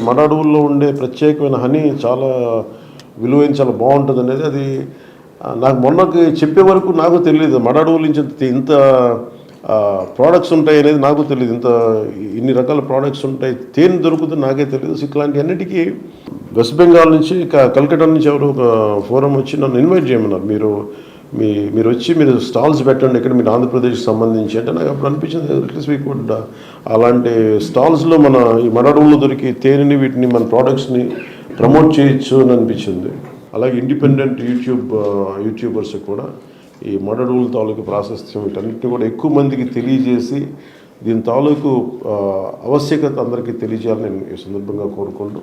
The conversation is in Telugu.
మన అడవుల్లో ఉండే ప్రత్యేకమైన హనీ చాలా విలువైన, చాలా బాగుంటుంది అనేది అది నాకు మొన్నకి చెప్పే వరకు నాకు తెలియదు. మన అడవుల నుంచి ఇంత ప్రోడక్ట్స్ ఉంటాయి అనేది నాకు తెలియదు. ఇన్ని రకాల ప్రోడక్ట్స్ ఉంటాయి, తేనె దొరుకుతుంది నాకే తెలియదు. ఇట్లాంటి అన్నిటికీ వెస్ట్ బెంగాల్ నుంచి కలకట్టా నుంచి ఎవరు ఒక ఫోరం వచ్చి నన్ను ఇన్వైట్ చేయమన్నారు. మీరు వచ్చి మీరు స్టాల్స్ పెట్టండి ఇక్కడ, మీరు ఆంధ్రప్రదేశ్కి సంబంధించి అంటే నాకు అప్పుడు అనిపించింది అట్లీస్ట్ వీ కుడ్ అలాంటి స్టాల్స్లో మన ఈ మడడవుల్లో దొరికి తేనెని వీటిని మన ప్రోడక్ట్స్ని ప్రమోట్ చేయొచ్చు అని అనిపించింది. అలాగే ఇండిపెండెంట్ యూట్యూబర్స్ కూడా ఈ మడడవుల తాలూకు ప్రాశస్త్యం వీటన్నిటిని కూడా ఎక్కువ మందికి తెలియజేసి దీని తాలూకు ఆవశ్యకత అందరికీ తెలియజేయాలని నేను ఈ సందర్భంగా కోరుకుంటూ